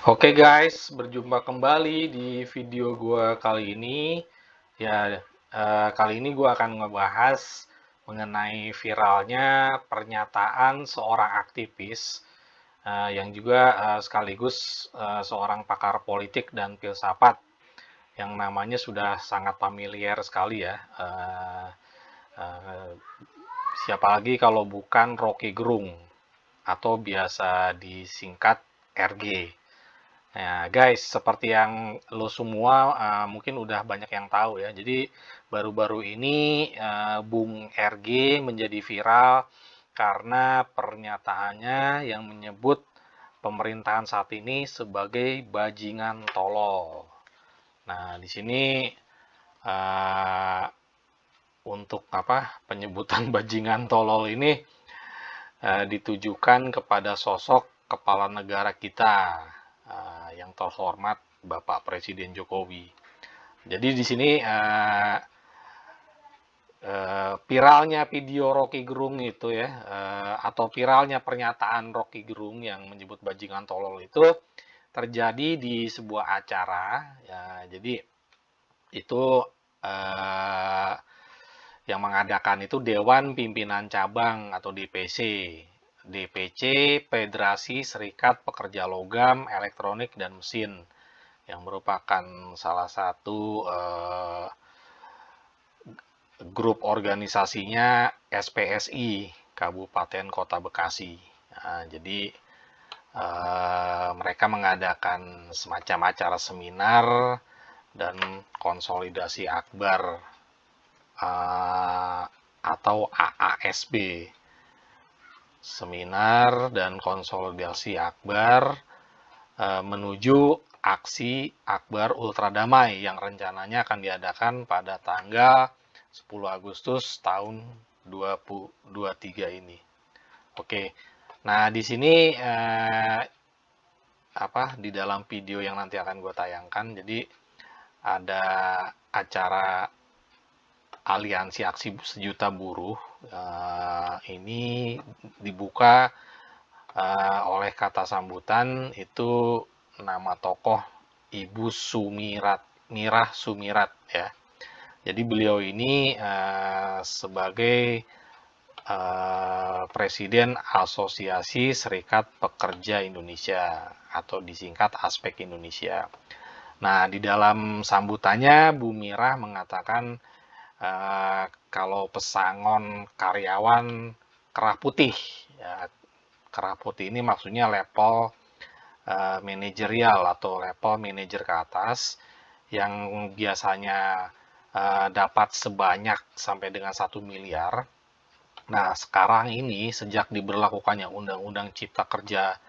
Oke guys, berjumpa kembali di video gua kali ini. Ya, kali ini gua akan ngebahas mengenai viralnya pernyataan seorang aktivis yang juga sekaligus seorang pakar politik dan filsafat yang namanya sudah sangat familiar sekali ya. Eh, Siapa lagi kalau bukan Rocky Gerung atau biasa disingkat RG. Nah, guys, seperti yang lo semua mungkin udah banyak yang tahu ya. Jadi baru-baru ini Bung RG menjadi viral karena pernyataannya yang menyebut pemerintahan saat ini sebagai bajingan tolol. Nah, di sini uh, untuk apa penyebutan bajingan tolol ini ditujukan kepada sosok kepala negara kita yang terhormat Bapak Presiden Jokowi. Jadi di sini viralnya video Rocky Gerung itu ya, atau viralnya pernyataan Rocky Gerung yang menyebut bajingan tolol itu terjadi di sebuah acara. Ya, jadi itu yang mengadakan itu Dewan Pimpinan Cabang atau DPC. DPC Federasi Serikat Pekerja Logam, Elektronik dan Mesin yang merupakan salah satu grup organisasinya SPSI Kabupaten Kota Bekasi. Nah, jadi mereka mengadakan semacam acara seminar dan konsolidasi akbar atau AASB, seminar dan konsolidasi akbar menuju aksi akbar ultradamai yang rencananya akan diadakan pada tanggal 10 Agustus tahun 2023 ini. Oke, nah di sini di dalam video yang nanti akan gue tayangkan, jadi ada acara Aliansi Aksi Sejuta Buruh ini dibuka oleh kata sambutan itu nama tokoh Ibu Mirah Sumirat ya. Jadi beliau ini sebagai Presiden Asosiasi Serikat Pekerja Indonesia atau disingkat Aspek Indonesia. Nah, di dalam sambutannya Bu Mirah mengatakan kalau pesangon karyawan kerah putih, ya, kerah putih ini maksudnya level manajerial atau level manajer ke atas yang biasanya dapat sebanyak sampai dengan 1 miliar. Nah, sekarang ini sejak diberlakukannya Undang-Undang Cipta Kerja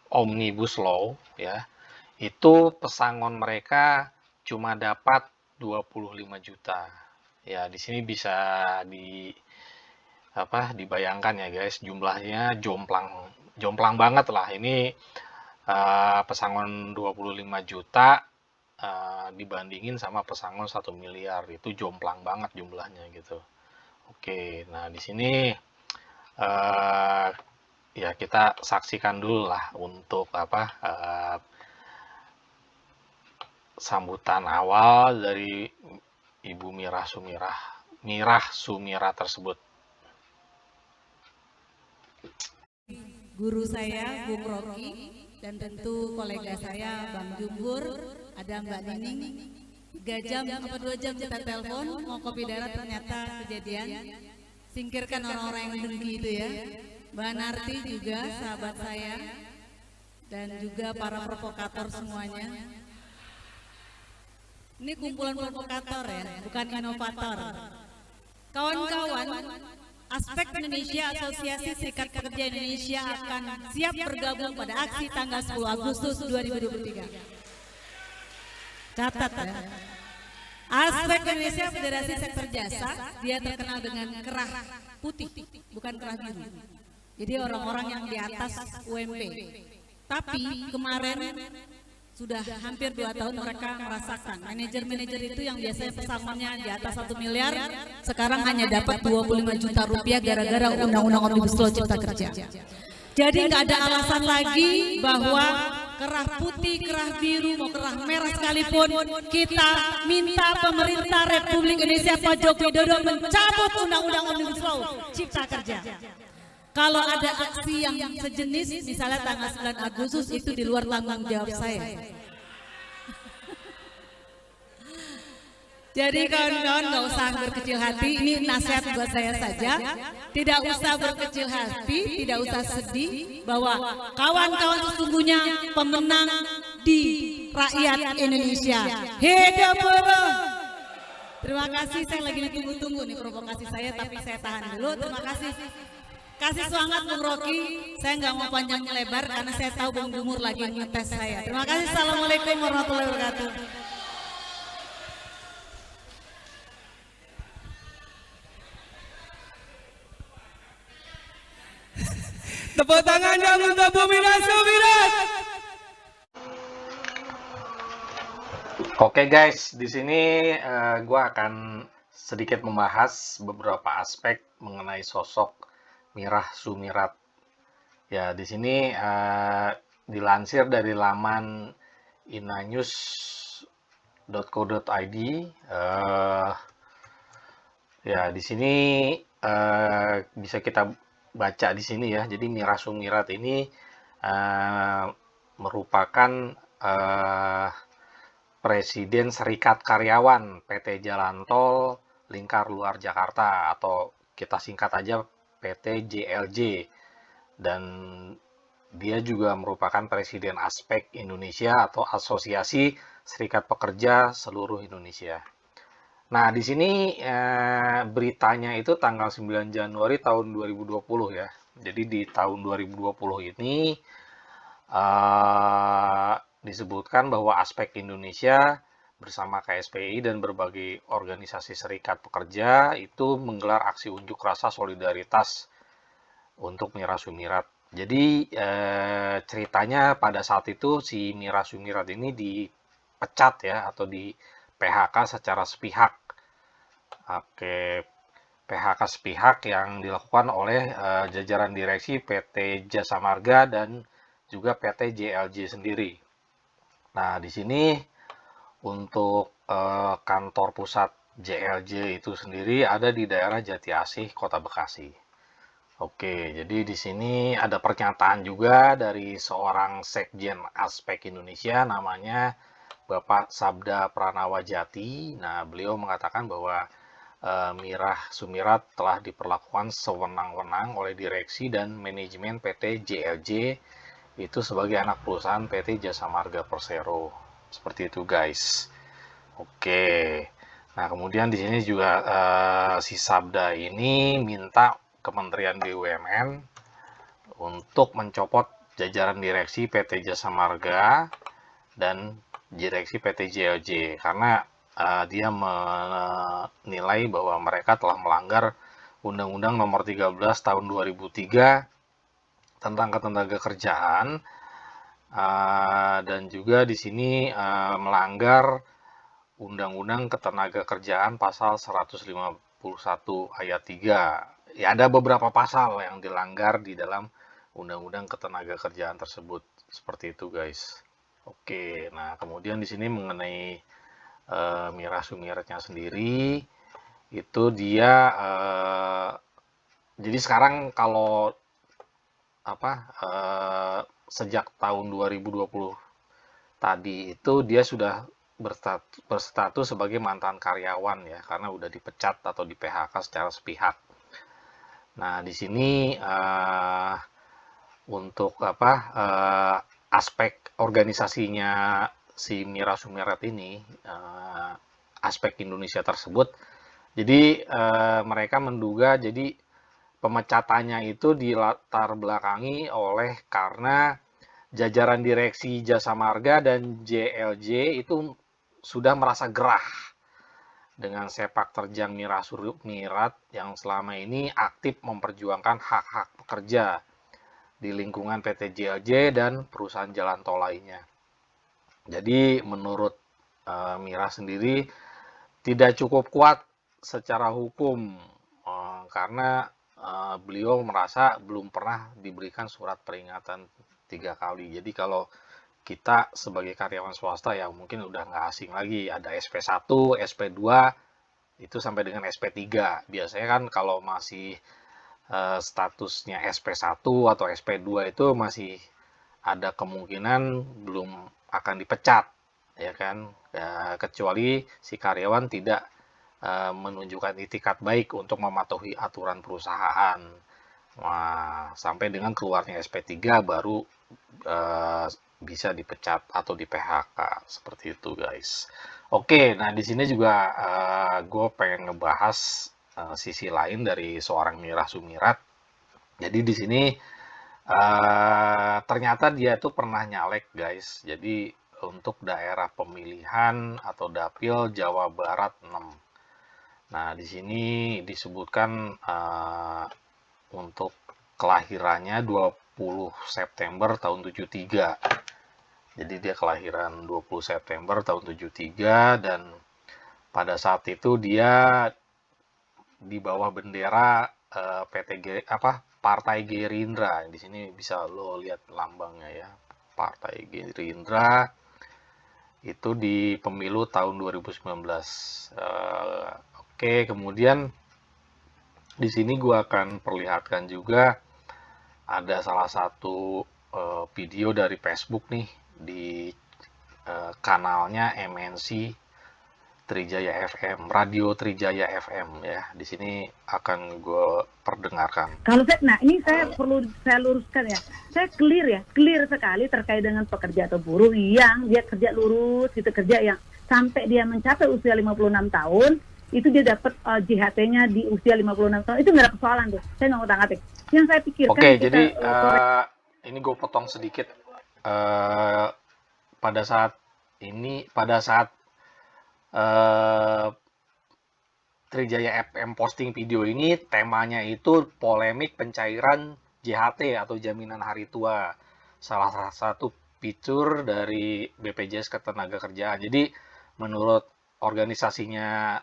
Omnibus Law ya, itu pesangon mereka cuma dapat 25 juta. Ya, di sini bisa dibayangkan ya guys, jumlahnya jomplang banget lah. Ini pesangon 25 juta dibandingin sama pesangon 1 miliar, itu jomplang banget jumlahnya gitu. Oke, nah di sini ya kita saksikan dulu lah untuk sambutan awal dari Ibu Mirah Sumirat tersebut. Guru saya Bung Rocky dan tentu kolega saya Bang Jumbur, ada Mbak Nining. 3 jam apa 2 jam kita telepon mau kopi darat, ternyata kejadian. Singkirkan orang-orang yang dengki itu ya. Mbak Narti juga sahabat saya dan juga para provokator semuanya. Ini kumpulan provokator ya, bukan inovator. Kawan-kawan, Aspek Indonesia Asosiasi Serikat Pekerja Indonesia akan siap bergabung pada aksi tanggal 10 Agustus 2023. Catat ya. Aspek Indonesia Federasi Sektor Jasa, dia terkenal dengan kerah putih, bukan kerah biru. Jadi orang-orang yang di atas UMP. Tapi kemarin sudah hampir 2 tahun mereka merasakan manajer-manajer itu yang biasanya pesangonnya di atas 1 miliar, sekarang hanya dapat 25 juta rupiah gara-gara Undang-Undang Omnibus Law Cipta Kerja. Jadi nggak ada alasan lagi bahwa kerah putih, kerah biru, mau kerah merah sekalipun, kita minta pemerintah Republik Indonesia Pak Joko Widodo mencabut Undang-Undang Omnibus Law Cipta Kerja. Kalau ada aksi yang sejenis, misalnya tanggal 9 Agustus itu di luar tanggung jawab saya. Jadi kawan-kawan nggak usah berkecil hati, ini nasihat buat saya saja. Tidak usah berkecil hati, tidak usah sedih bahwa kawan-kawan sesungguhnya pemenang di rakyat Indonesia. Hidup buruh! Terima kasih, saya lagi ditunggu-tunggu nih provokasi saya, tapi saya tahan dulu. Terima kasih. Kasih semangat Bung Rocky, saya nggak mau panjang lebar karena saya tahu Bung Gumur lagi ngetes saya. Terima kasih, Assalamualaikum warahmatullahi wabarakatuh. Tepuk tangan dong untuk Bumirah Sumirat. Oke guys, di sini gue akan sedikit membahas beberapa aspek mengenai sosok Mirah Sumirat. Ya, di sini dilansir dari laman inanews.co.id. Ya, di sini bisa kita baca di sini ya. Jadi Mirah Sumirat ini merupakan Presiden Serikat Karyawan PT Jalan Tol Lingkar Luar Jakarta, atau kita singkat aja PT JLJ. Dan dia juga merupakan Presiden Aspek Indonesia atau Asosiasi Serikat Pekerja Seluruh Indonesia. Nah, di sini beritanya itu tanggal 9 Januari tahun 2020 ya. Jadi di tahun 2020 ini disebutkan bahwa Aspek Indonesia bersama KSPI dan berbagai organisasi serikat pekerja itu menggelar aksi unjuk rasa solidaritas untuk Mirah Sumirat. Jadi ceritanya pada saat itu si Mirah Sumirat ini dipecat ya, atau di PHK secara sepihak. Oke, PHK sepihak yang dilakukan oleh jajaran direksi PT Jasa Marga dan juga PT JLJ sendiri. Nah, di sini untuk kantor pusat JLJ itu sendiri ada di daerah Jati Asih, Kota Bekasi. Oke, jadi di sini ada pernyataan juga dari seorang Sekjen Aspek Indonesia, namanya Bapak Sabda Pranawajati. Nah, beliau mengatakan bahwa Mirah Sumirat telah diperlakukan sewenang-wenang oleh direksi dan manajemen PT JLJ itu sebagai anak perusahaan PT Jasa Marga Persero. Seperti itu, guys. Oke. Nah, kemudian di sini juga si Sabda ini minta Kementerian BUMN untuk mencopot jajaran direksi PT Jasa Marga dan direksi PT JLJ karena dia menilai bahwa mereka telah melanggar Undang-Undang Nomor 13 Tahun 2003 tentang ketenagakerjaan, dan juga di sini melanggar Undang-Undang Ketenagakerjaan Pasal 151 Ayat 3. Ya, ada beberapa pasal yang dilanggar di dalam Undang-Undang Ketenagakerjaan tersebut. Seperti itu, guys. Oke, nah kemudian di sini mengenai Mirah Sumiratnya sendiri, itu dia jadi sekarang kalau sejak tahun 2020 tadi itu dia sudah berstatus sebagai mantan karyawan ya, karena udah dipecat atau di PHK secara sepihak. Nah, di sini untuk aspek organisasinya si Mirah Sumirat ini, Aspek Indonesia tersebut, jadi mereka menduga jadi pemecatannya itu dilatar belakangi oleh karena jajaran direksi Jasa Marga dan JLJ itu sudah merasa gerah dengan sepak terjang Mirah Sumirat yang selama ini aktif memperjuangkan hak-hak pekerja di lingkungan PT JLJ dan perusahaan jalan tol lainnya. Jadi menurut Mirah sendiri tidak cukup kuat secara hukum karena beliau merasa belum pernah diberikan surat peringatan 3 kali. Jadi kalau kita sebagai karyawan swasta yang mungkin udah nggak asing lagi, ada SP1, SP2, itu sampai dengan SP3. Biasanya kan kalau masih statusnya SP1 atau SP2 itu masih ada kemungkinan belum akan dipecat, ya kan? Kecuali si karyawan tidak menunjukkan itikat baik untuk mematuhi aturan perusahaan. Nah, sampai dengan keluarnya SP3 baru bisa dipecat atau di PHK, seperti itu guys. Oke, nah di sini juga gue pengen ngebahas sisi lain dari seorang Mirah Sumirat. Jadi di sini ternyata dia itu pernah nyalek guys. Jadi untuk daerah pemilihan atau dapil Jawa Barat 6. Nah di sini disebutkan untuk kelahirannya 20 September tahun 73. Jadi dia kelahiran 20 September tahun 73 dan pada saat itu dia di bawah bendera Partai Gerindra. Di sini bisa lo lihat lambangnya ya, Partai Gerindra itu di pemilu tahun 2019. Oke, kemudian di sini gua akan perlihatkan juga ada salah satu video dari Facebook nih di kanalnya MNC Trijaya FM, Radio Trijaya FM ya. Di sini akan gue perdengarkan. Kalau saya, nah ini saya perlu saya luruskan ya. Saya clear sekali terkait dengan pekerja atau buruh yang dia kerja lurus, gitu kerja yang sampai dia mencapai usia 56 tahun, itu dia dapat JHT-nya di usia 56 tahun. Itu nggak ada persoalan tuh. Saya nggak ngotak-ngatik. Yang saya pikirkan. Oke, jadi ini gue potong sedikit. Pada saat Trijaya FM posting video ini, temanya itu polemik pencairan JHT atau jaminan hari tua, salah satu fitur dari BPJS Ketenagakerjaan. Jadi menurut organisasinya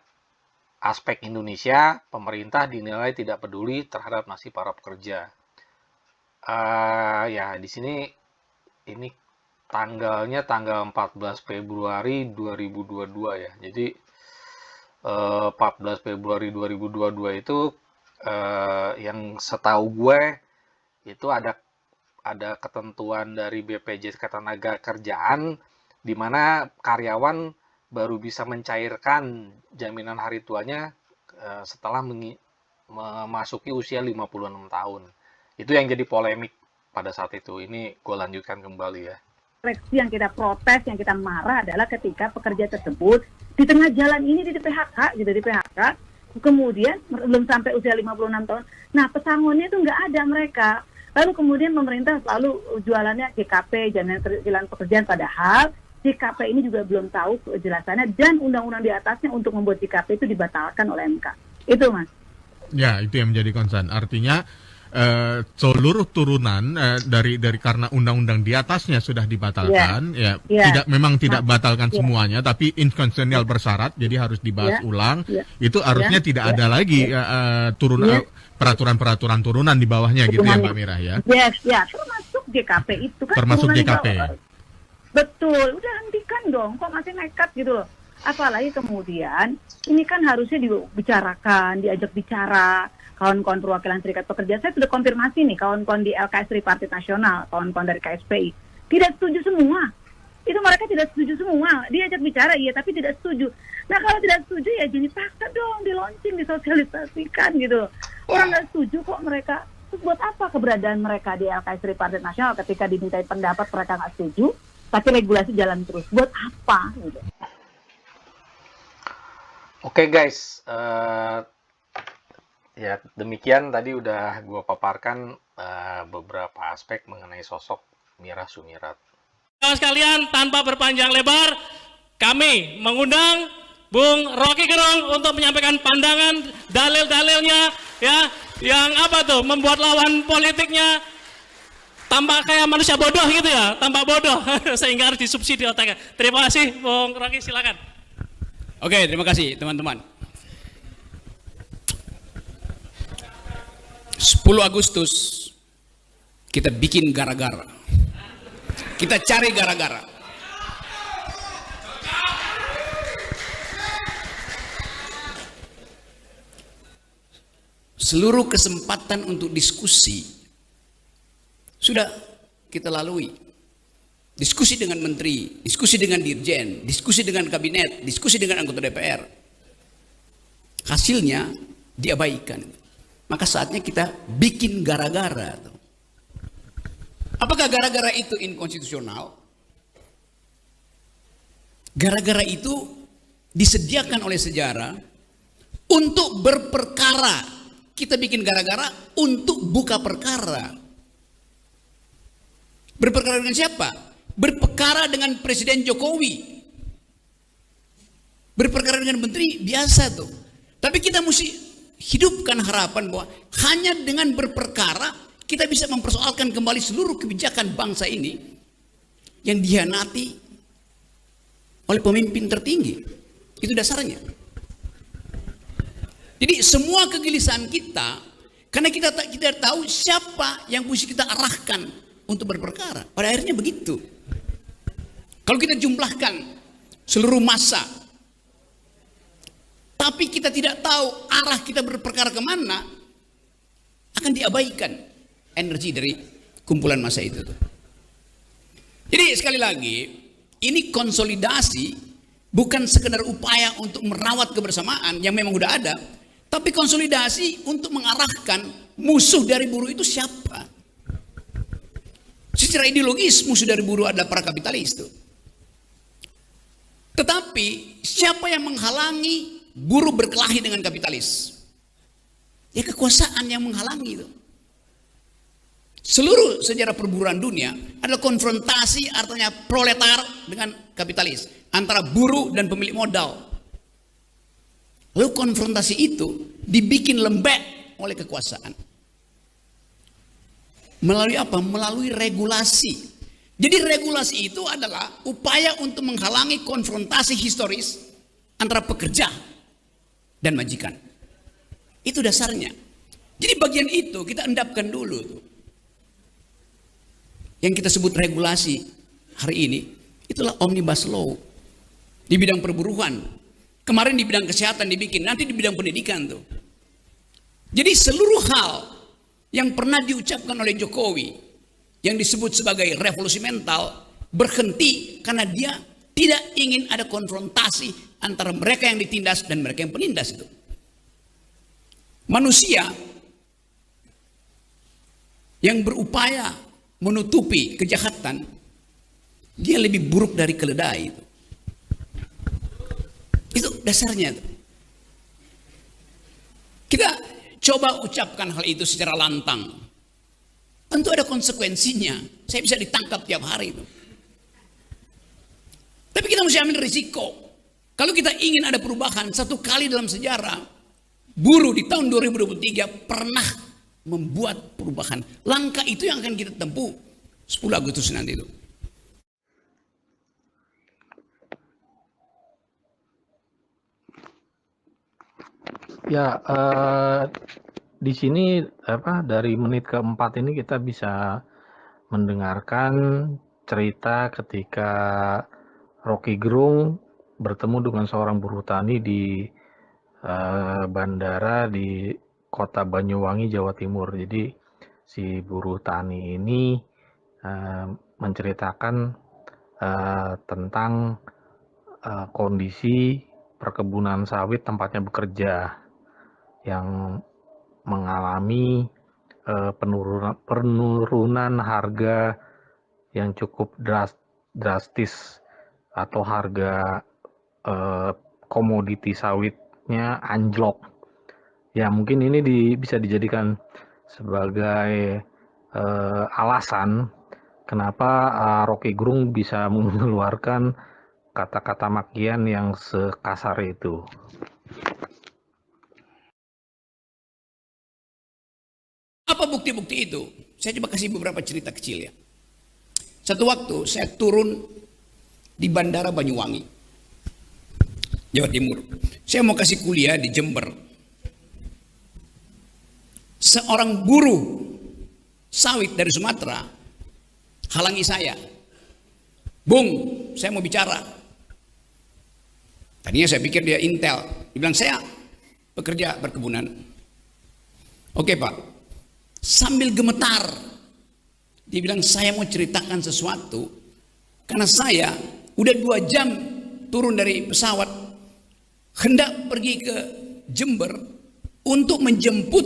Aspek Indonesia, pemerintah dinilai tidak peduli terhadap nasib para pekerja. Ya di sini ini tanggalnya tanggal 14 Februari 2022 ya. Jadi 14 Februari 2022 itu yang setahu gue itu ada ketentuan dari BPJS Ketenagakerjaan di mana karyawan baru bisa mencairkan jaminan hari tuanya setelah memasuki usia 56 tahun. Itu yang jadi polemik pada saat itu. Ini gue lanjutkan kembali ya. Reaksi yang kita protes, yang kita marah adalah ketika pekerja tersebut di tengah jalan ini di PHK, gitu, di PHK, kemudian belum sampai usia 56 tahun. Nah, pesangonnya itu nggak ada mereka. Lalu kemudian pemerintah selalu jualannya JKP, jaminan kehilangan pekerjaan, padahal JKP ini juga belum tahu kejelasannya dan undang-undang di atasnya untuk membuat JKP itu dibatalkan oleh MK. Itu, Mas. Ya, itu yang menjadi concern. Artinya seluruh turunan dari karena undang-undang di atasnya sudah dibatalkan, tidak batalkan semuanya, tapi inkonstitusional bersyarat, jadi harus dibahas ulang. Itu harusnya tidak ada lagi peraturan-peraturan turunan di bawahnya gitu ya, Mbak Mirah ya. Termasuk JKP itu kan. Termasuk JKP. Betul, udah hentikan dong, kok masih nekat gitu loh. Apalagi kemudian ini kan harusnya dibicarakan, diajak bicara kawan-kawan perwakilan serikat pekerja. Saya sudah konfirmasi nih kawan-kawan di LKS Tripartit Nasional, kawan-kawan dari KSPI, tidak setuju semua. Itu mereka tidak setuju semua. Diajak bicara iya, tapi tidak setuju. Nah kalau tidak setuju ya jadi paksa dong, di launching, disosialisasikan gitu. Orang nggak setuju kok mereka. Terus buat apa keberadaan mereka di LKS Tripartit Nasional ketika dimintai pendapat mereka nggak setuju, tapi regulasi jalan terus. Buat apa gitu? Oke guys, ya demikian tadi udah gue paparkan beberapa aspek mengenai sosok Mirah Sumirat. Sekalian, tanpa berpanjang lebar, kami mengundang Bung Rocky Gerung untuk menyampaikan pandangan, dalil-dalilnya ya, yang apa tuh, membuat lawan politiknya tampak kayak manusia bodoh gitu ya, tampak bodoh sehingga harus disubsidi otaknya. Terima kasih Bung Rocky, silakan. Oke, terima kasih teman-teman. 10 Agustus kita bikin gara-gara. Kita cari gara-gara. Seluruh kesempatan untuk diskusi sudah kita lalui. Diskusi dengan menteri, diskusi dengan dirjen, diskusi dengan kabinet, diskusi dengan anggota DPR. Hasilnya diabaikan. Maka saatnya kita bikin gara-gara. Apakah gara-gara itu inkonstitusional? Gara-gara itu disediakan oleh sejarah untuk berperkara. Kita bikin gara-gara untuk buka perkara. Berperkara dengan siapa? Berperkara dengan Presiden Jokowi. Berperkara dengan menteri biasa tuh. Tapi kita mesti hidupkan harapan bahwa hanya dengan berperkara kita bisa mempersoalkan kembali seluruh kebijakan bangsa ini yang dihianati oleh pemimpin tertinggi. Itu dasarnya. Jadi semua kegelisahan kita karena kita tidak tahu siapa yang mesti kita arahkan untuk berperkara. Pada akhirnya begitu. Kalau kita jumlahkan seluruh massa, tapi kita tidak tahu arah kita berperkara kemana, akan diabaikan energi dari kumpulan massa itu. Jadi sekali lagi, ini konsolidasi bukan sekedar upaya untuk merawat kebersamaan yang memang udah ada, tapi konsolidasi untuk mengarahkan musuh dari buruh itu siapa. Secara ideologis musuh dari buruh adalah para kapitalis itu. Tetapi siapa yang menghalangi buruh berkelahi dengan kapitalis? Ya kekuasaan yang menghalangi itu. Seluruh sejarah perburuan dunia adalah konfrontasi, artinya proletar dengan kapitalis, antara buruh dan pemilik modal. Lalu konfrontasi itu dibikin lembek oleh kekuasaan. Melalui apa? Melalui regulasi. Jadi regulasi itu adalah upaya untuk menghalangi konfrontasi historis antara pekerja dan majikan. Itu dasarnya. Jadi bagian itu kita endapkan dulu tuh. Yang kita sebut regulasi hari ini, itulah omnibus law. Di bidang perburuan. Kemarin di bidang kesehatan dibikin, nanti di bidang pendidikan tuh. Jadi seluruh hal yang pernah diucapkan oleh Jokowi, yang disebut sebagai revolusi mental, berhenti karena dia tidak ingin ada konfrontasi antara mereka yang ditindas dan mereka yang penindas itu. Manusia yang berupaya menutupi kejahatan, dia lebih buruk dari keledai itu. Itu dasarnya. Kita coba ucapkan hal itu secara lantang. Tentu ada konsekuensinya. Saya bisa ditangkap tiap hari itu. Tapi kita mesti ambil risiko. Kalau kita ingin ada perubahan, satu kali dalam sejarah, buruh di tahun 2023 pernah membuat perubahan. Langkah itu yang akan kita tempuh 10 Agustus nanti itu. Ya, di sini dari menit keempat ini kita bisa mendengarkan cerita ketika Rocky Gerung bertemu dengan seorang buruh tani di bandara di kota Banyuwangi, Jawa Timur. Jadi si buruh tani ini menceritakan tentang kondisi perkebunan sawit tempatnya bekerja yang mengalami penurunan harga yang cukup drastis atau harga komoditi sawitnya anjlok. Ya mungkin ini bisa dijadikan sebagai alasan kenapa Rocky Gerung bisa mengeluarkan kata-kata makian yang sekasar itu. Apa bukti-bukti itu? Saya coba kasih beberapa cerita kecil ya. Satu waktu saya turun di Bandara Banyuwangi, Jawa Timur. Saya mau kasih kuliah di Jember. Seorang buruh sawit dari Sumatera halangi saya. Bung, saya mau bicara. Tadinya saya pikir dia intel. Dia bilang, saya pekerja perkebunan. Oke Pak. Sambil gemetar, dia bilang, saya mau ceritakan sesuatu. Karena saya udah 2 jam turun dari pesawat, hendak pergi ke Jember untuk menjemput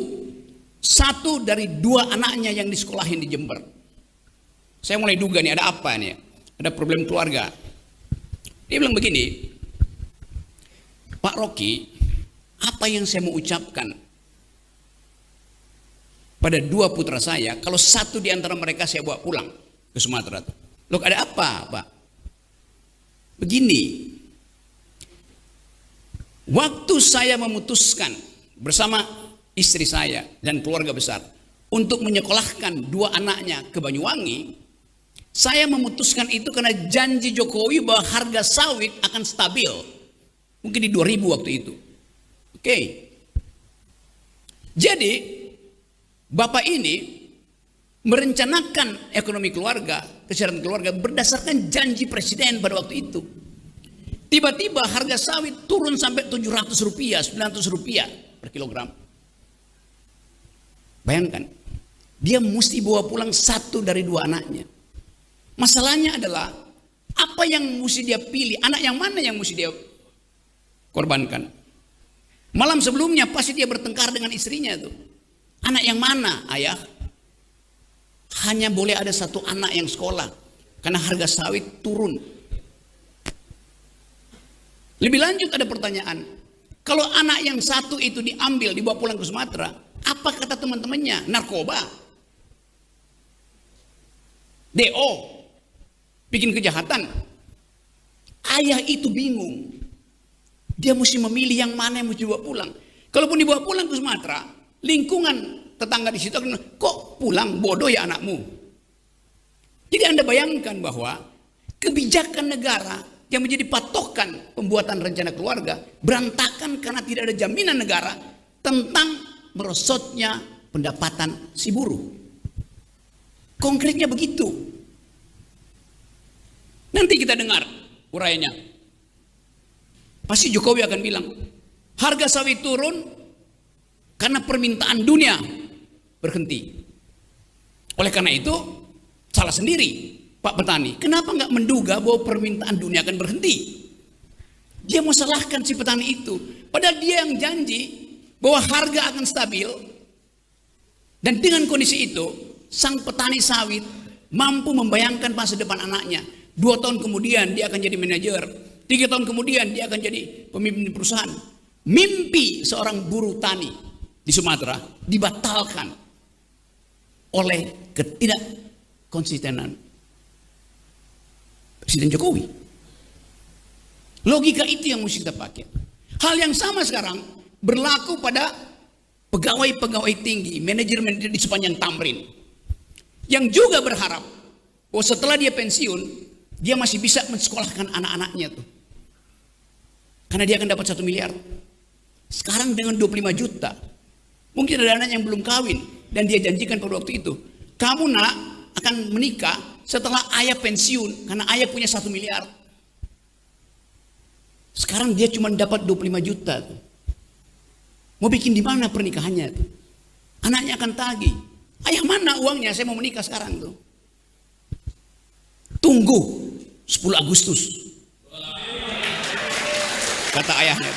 1 dari 2 anaknya yang disekolahin di Jember. Saya mulai duga nih, ada apa nih? Ada problem keluarga. Dia bilang begini, Pak Rocky, apa yang saya mau ucapkan pada 2 putra saya, kalau 1 di antara mereka saya bawa pulang ke Sumatera. Loh, ada apa Pak? Begini, waktu saya memutuskan bersama istri saya dan keluarga besar untuk menyekolahkan 2 anaknya ke Banyuwangi, saya memutuskan itu karena janji Jokowi bahwa harga sawit akan stabil. Mungkin di 2000 waktu itu. Oke. Jadi, Bapak ini merencanakan ekonomi keluarga, kesejahteraan keluarga berdasarkan janji presiden pada waktu itu. Tiba-tiba harga sawit turun sampai Rp700, Rp900 per kilogram. Bayangkan, dia mesti bawa pulang 1 dari 2 anaknya. Masalahnya adalah apa yang mesti dia pilih, anak yang mana yang mesti dia korbankan. Malam sebelumnya pasti dia bertengkar dengan istrinya tuh. Anak yang mana, ayah? Hanya boleh ada 1 anak yang sekolah karena harga sawit turun. Lebih lanjut ada pertanyaan, kalau anak yang 1 itu diambil, dibawa pulang ke Sumatera, apa kata teman-temannya? Narkoba, DO, bikin kejahatan. Ayah itu bingung. Dia mesti memilih yang mana yang mesti dibawa pulang. Kalaupun dibawa pulang ke Sumatera, lingkungan tetangga di situ akan, kok pulang, bodoh ya anakmu. Jadi Anda bayangkan bahwa kebijakan negara yang menjadi patokan pembuatan rencana keluarga berantakan karena tidak ada jaminan negara tentang merosotnya pendapatan si buruh. Konkretnya begitu. Nanti kita dengar uraiannya. Pasti Jokowi akan bilang, harga sawit turun karena permintaan dunia berhenti. Oleh karena itu, salah sendiri Pak petani. Kenapa nggak menduga bahwa permintaan dunia akan berhenti? Dia mau salahkan si petani itu. Padahal dia yang janji bahwa harga akan stabil. Dan dengan kondisi itu, sang petani sawit mampu membayangkan masa depan anaknya. 2 tahun kemudian dia akan jadi manajer. 3 tahun kemudian dia akan jadi pemimpin perusahaan. Mimpi seorang buruh tani di Sumatera dibatalkan oleh ketidakkonsistenan Presiden Jokowi. Logika itu yang mesti kita pakai. Hal yang sama sekarang berlaku pada pegawai-pegawai tinggi, manajer-manajer di sepanjang Tamrin, yang juga berharap bahwa setelah dia pensiun, dia masih bisa mensekolahkan anak-anaknya tuh. Karena dia akan dapat 1 miliar. Sekarang dengan 25 juta. Mungkin ada anak yang belum kawin. Dan dia janjikan pada waktu itu, kamu nak akan menikah setelah ayah pensiun. Karena ayah punya 1 miliar. Sekarang dia cuma dapat 25 juta tuh. Mau bikin di mana pernikahannya tuh? Anaknya akan tagih. Ayah mana uangnya? Saya mau menikah sekarang tuh. Tunggu 10 Agustus. Kata ayahnya.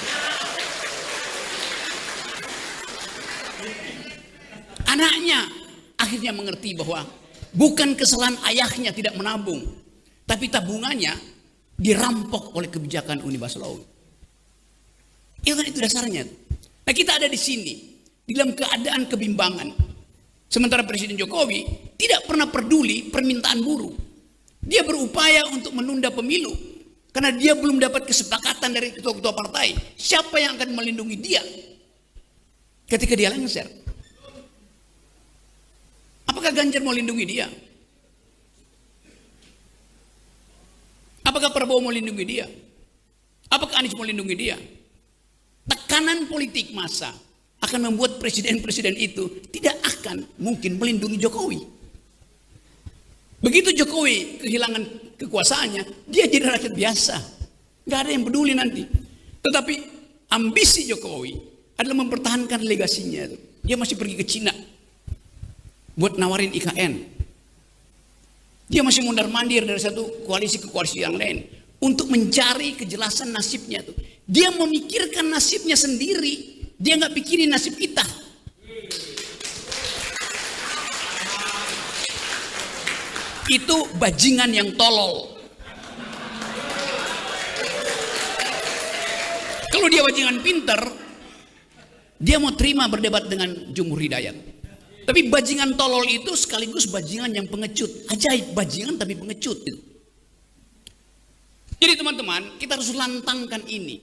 Anaknya akhirnya mengerti bahwa bukan kesalahan ayahnya tidak menabung, tapi tabungannya dirampok oleh kebijakan Omnibus Law. Itu kan itu dasarnya. Nah, kita ada di sini di dalam keadaan kebimbangan. Sementara Presiden Jokowi tidak pernah peduli permintaan buruh. Dia berupaya untuk menunda pemilu karena dia belum dapat kesepakatan dari ketua-ketua partai. Siapa yang akan melindungi dia ketika dia lengser? Apakah Ganjar mau lindungi dia? Apakah Prabowo mau lindungi dia? Apakah Anies mau lindungi dia? Tekanan politik massa akan membuat presiden-presiden itu tidak akan mungkin melindungi Jokowi. Begitu Jokowi kehilangan kekuasaannya, dia jadi rakyat biasa. Nggak ada yang peduli nanti. Tetapi ambisi Jokowi adalah mempertahankan legasinya. Dia masih pergi ke Cina buat nawarin IKN. Dia masih mondar-mandir dari satu koalisi ke koalisi yang lain untuk mencari kejelasan nasibnya tuh. Dia memikirkan nasibnya sendiri. Dia nggak pikirin nasib kita. Itu bajingan yang tolol. Kalau dia bajingan pinter, dia mau terima berdebat dengan Jumhur Hidayat. Tapi bajingan tolol itu sekaligus bajingan yang pengecut. Ajaib, bajingan tapi pengecut gitu. Jadi teman-teman, kita harus lantangkan ini.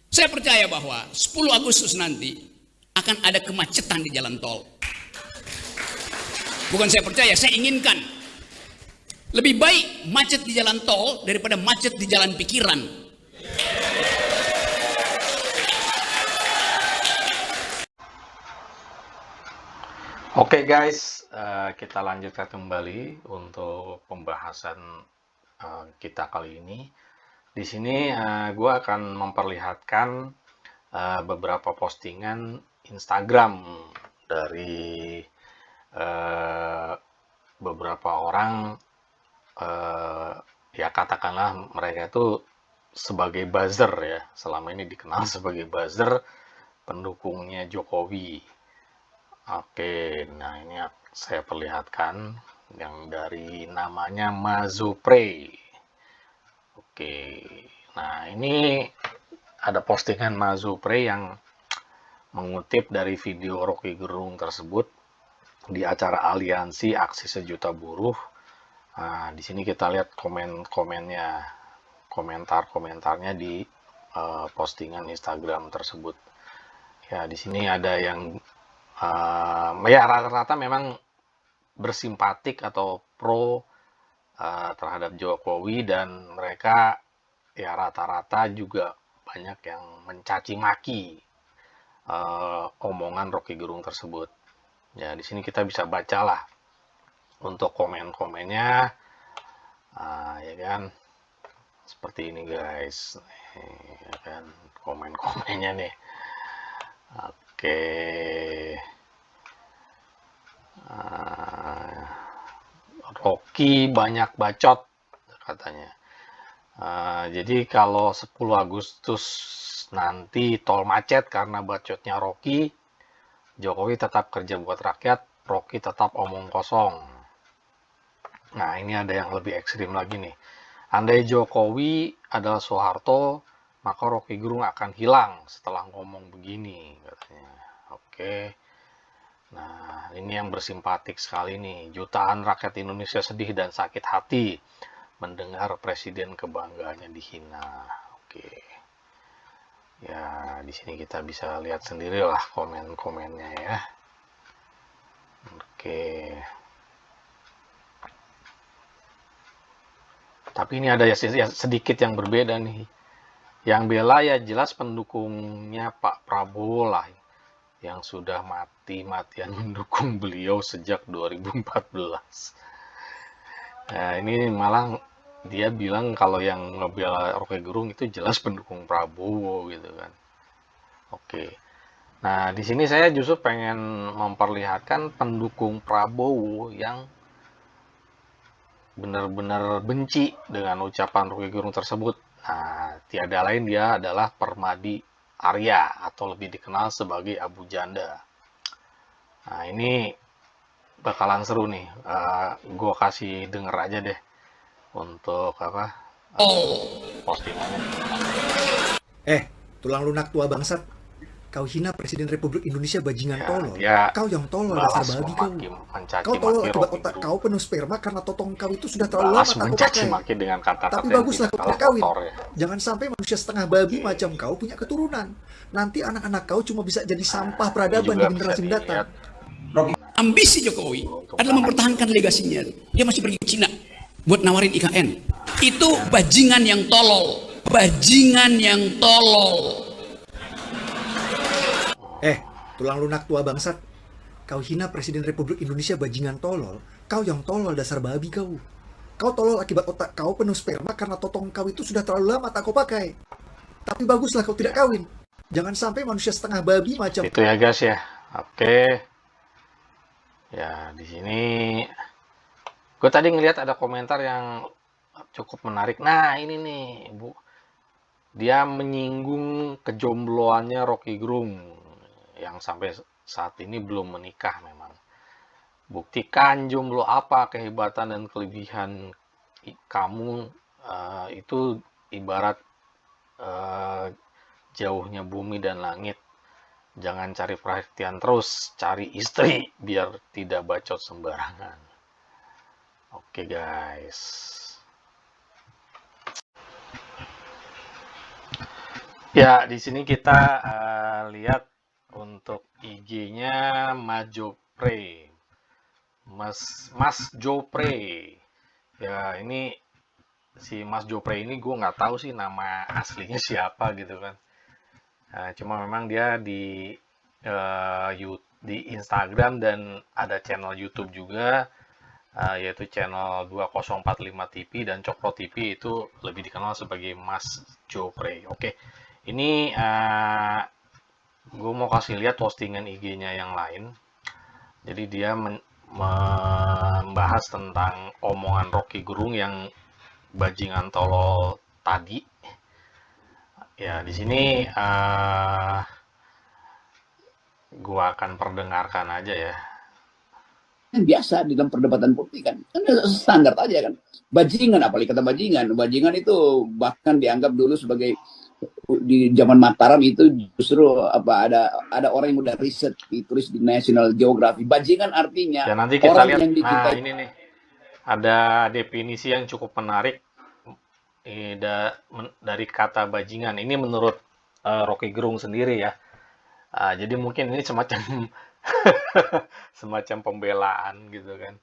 Saya percaya bahwa 10 Agustus nanti akan ada kemacetan di jalan tol. Bukan saya percaya, saya inginkan. Lebih baik macet di jalan tol daripada macet di jalan pikiran. Oke guys, kita lanjutkan kembali untuk pembahasan kita kali ini. Di sini gue akan memperlihatkan beberapa postingan Instagram dari beberapa orang, ya katakanlah mereka itu sebagai buzzer ya, selama ini dikenal sebagai buzzer pendukungnya Jokowi. Oke, nah ini saya perlihatkan yang dari namanya Mazupre. Oke, nah ini ada postingan Mazupre yang mengutip dari video Rocky Gerung tersebut di acara Aliansi Aksi Sejuta Buruh. Nah, di sini kita lihat komentarnya di postingan Instagram tersebut. Ya, di sini ada yang ya rata-rata memang bersimpatik atau pro terhadap Jokowi, dan mereka ya rata-rata juga banyak yang mencaci maki omongan Rocky Gerung tersebut. Ya, di sini kita bisa bacalah untuk komen-komennya, ya kan, seperti ini guys, ya kan, komen-komennya nih. Oke, Rocky banyak bacot katanya. Jadi kalau 10 Agustus nanti tol macet karena bacotnya Rocky, Jokowi tetap kerja buat rakyat, Rocky tetap omong kosong. Nah, ini ada yang lebih ekstrim lagi nih. Andai Jokowi adalah Soeharto, maka Rocky Gerung akan hilang setelah ngomong begini katanya. Oke. Nah, ini yang bersimpatik sekali nih. Jutaan rakyat Indonesia sedih dan sakit hati mendengar presiden kebanggaannya dihina. Oke. Ya, di sini kita bisa lihat sendirilah komen-komennya ya. Oke. Tapi ini ada ya sedikit yang berbeda nih. Yang bela ya jelas pendukungnya Pak Prabowo lah, yang sudah mati-matian mendukung beliau sejak 2014. Nah, ini malah dia bilang kalau yang ngebela Rocky Gerung itu jelas pendukung Prabowo gitu kan. Oke. Nah, di sini saya justru pengen memperlihatkan pendukung Prabowo yang benar-benar benci dengan ucapan Rocky Gerung tersebut. Nah, tiada lain dia adalah Permadi Arya atau lebih dikenal sebagai Abu Janda. Nah, ini bakalan seru nih. Gue kasih denger aja deh untuk apa postingannya. Tulang lunak tua bangsat. Kau hina Presiden Republik Indonesia bajingan tolol. Kau yang tolol dasar babi kau. Kau tolol akibat otak kau penuh sperma karena totong kau itu sudah terlalu lama tak pakai. Dengan kata-kata tapi baguslah kau kawin. Jangan sampai manusia setengah babi macam kau punya keturunan. Nanti anak-anak kau cuma bisa jadi sampah peradaban di generasi mendatang. Ambisi Jokowi adalah mempertahankan legasinya. Dia masih pergi ke Cina buat nawarin IKN. Itu bajingan yang tolol. Bajingan yang tolol. Tulang lunak tua bangsat. Kau hina Presiden Republik Indonesia bajingan tolol. Kau yang tolol dasar babi kau. Kau tolol akibat otak kau penuh sperma karena totong kau itu sudah terlalu lama tak kau pakai. Tapi baguslah kau tidak kawin. Jangan sampai manusia setengah babi macam itu ya guys ya. Oke. Ya, di sini gue tadi ngelihat ada komentar yang cukup menarik. Nah, ini nih, Bu. Dia menyinggung kejombloannya Rocky Gerung yang sampai saat ini belum menikah memang. Buktikan jomblo apa kehebatan dan kelebihan kamu, itu ibarat jauhnya bumi dan langit. Jangan cari perhatian terus, cari istri biar tidak bacot sembarangan. Oke guys. Ya, di sini kita lihat untuk IG-nya Majopre. Mas Jopre. Ya, ini si Mas Jopre ini gue nggak tahu sih nama aslinya siapa gitu kan. Cuma memang dia di Instagram dan ada channel YouTube juga, yaitu channel 2045 TV dan Cokro TV, itu lebih dikenal sebagai Mas Jopre. Oke, ini gue mau kasih lihat postingan IG-nya yang lain. Jadi dia membahas tentang omongan Rocky Gerung yang bajingan tolol tadi. Ya, di sini gua akan perdengarkan aja ya. Biasa di dalam perdebatan politik kan standar aja kan. Bajingan, apalagi kata bajingan. Bajingan itu bahkan dianggap dulu sebagai, di zaman Mataram itu justru ada orang yang udah riset ditulis di National Geographic. Bajingan artinya ya, nanti kita orang lihat. yang dicintai. Nah, ini nih ada definisi yang cukup menarik dari kata bajingan. Ini menurut Rocky Gerung sendiri ya. Jadi mungkin ini semacam semacam pembelaan gitu kan.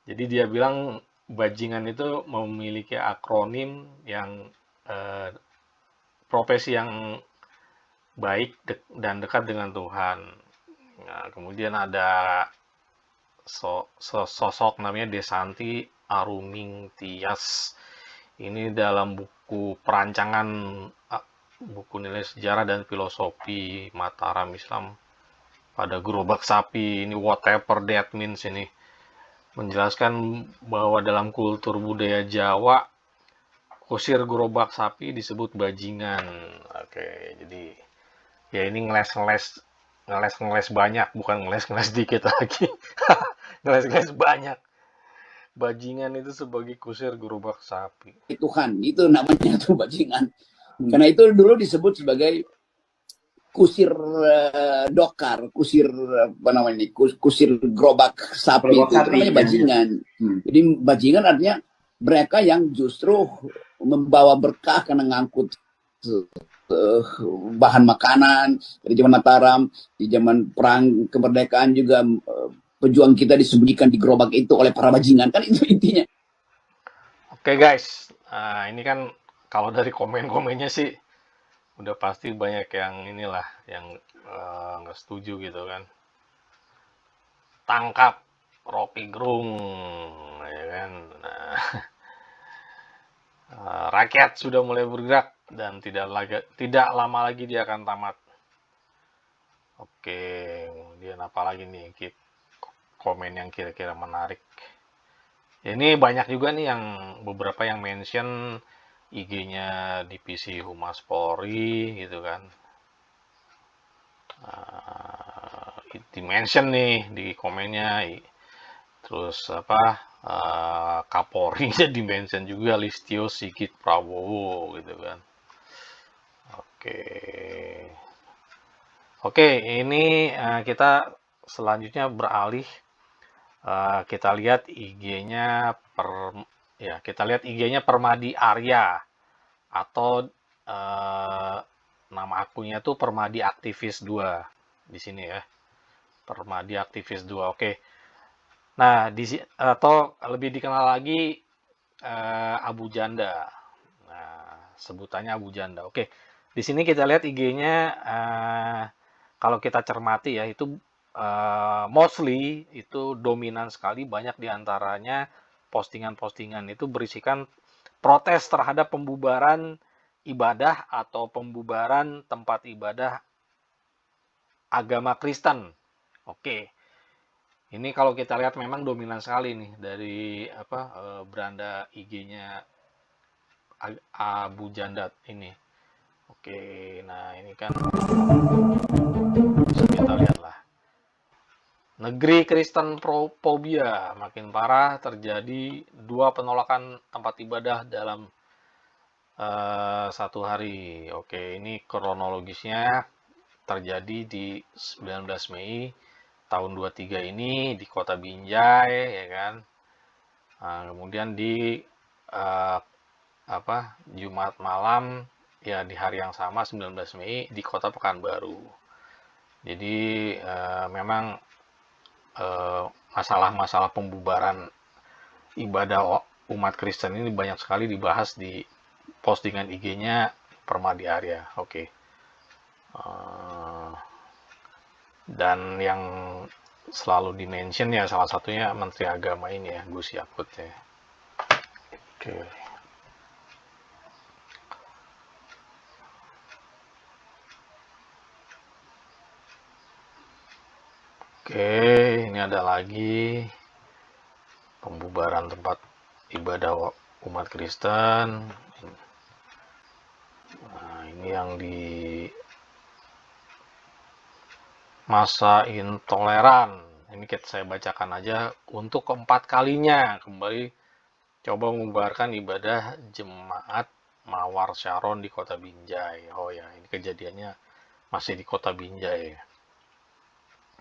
Jadi dia bilang bajingan itu memiliki akronim yang profesi yang baik dan dekat dengan Tuhan. Nah, kemudian ada sosok namanya Desanti Aruming Tias. Ini dalam buku perancangan buku nilai sejarah dan filosofi Mataram Islam pada gerobak sapi. Ini whatever that means, ini menjelaskan bahwa dalam kultur budaya Jawa kusir gerobak sapi disebut bajingan. Oke, jadi ya ini ngeles banyak, bukan ngeles dikit lagi. ngeles banyak. Bajingan itu sebagai kusir gerobak sapi. Tuhan, itu namanya tuh bajingan. Karena itu dulu disebut sebagai kusir dokar, kusir apa namanya, kusir gerobak sapi, itu namanya bajingan. Jadi bajingan artinya mereka yang justru membawa berkah karena ngangkut bahan makanan dari zaman Mataram, di zaman perang kemerdekaan juga. Pejuang kita disembunyikan di gerobak itu oleh para bajingan, kan itu intinya. Oke guys, ini kan kalau dari komen-komennya sih udah pasti banyak yang inilah yang nggak setuju gitu kan. Tangkap Rocky Gerung, ya kan. Rakyat sudah mulai bergerak dan tidak lama lagi dia akan tamat. Oke, kemudian apa lagi nih? Komen yang kira-kira menarik. Ini banyak juga nih yang beberapa yang mention IG-nya Divisi Humas Polri gitu kan. Di mention nih di komennya. Terus Kapolri-nya di mention juga, Listio Sigit Prabowo gitu kan. Oke, ini kita selanjutnya beralih. Kita lihat IG-nya Permadi Arya, atau nama akunnya tuh Permadi Aktivis 2 di sini ya. Permadi Aktivis 2. Oke. Nah, atau lebih dikenal lagi Abu Janda. Nah, sebutannya Abu Janda. Oke. Di sini kita lihat IG-nya, kalau kita cermati ya, itu mostly itu dominan sekali, banyak diantaranya postingan-postingan itu berisikan protes terhadap pembubaran ibadah atau pembubaran tempat ibadah agama Kristen. Oke. Ini kalau kita lihat memang dominan sekali nih dari beranda IG-nya Abu Jandat ini. Oke, nah ini kan bisa kita lihatlah. Negeri Kristen fobia makin parah, terjadi 2 penolakan tempat ibadah dalam 1 hari. Oke, ini kronologisnya terjadi di 19 Mei tahun 23 ini di kota Binjai, ya kan. Nah, kemudian di Jumat malam, ya di hari yang sama 19 Mei di kota Pekanbaru. Jadi memang masalah-masalah pembubaran ibadah umat Kristen ini banyak sekali dibahas di postingan IG-nya Permadi Arya. Oke. Dan yang selalu di-mention ya salah satunya Menteri Agama ini ya, Gus Yakut ya. Oke. Oke, ini ada lagi pembubaran tempat ibadah umat Kristen. Nah, ini yang di masa intoleran. Ini saya bacakan aja untuk keempat kalinya kembali coba membubarkan ibadah jemaat Mawar Sharon di kota Binjai. Oh ya, ini kejadiannya masih di kota Binjai.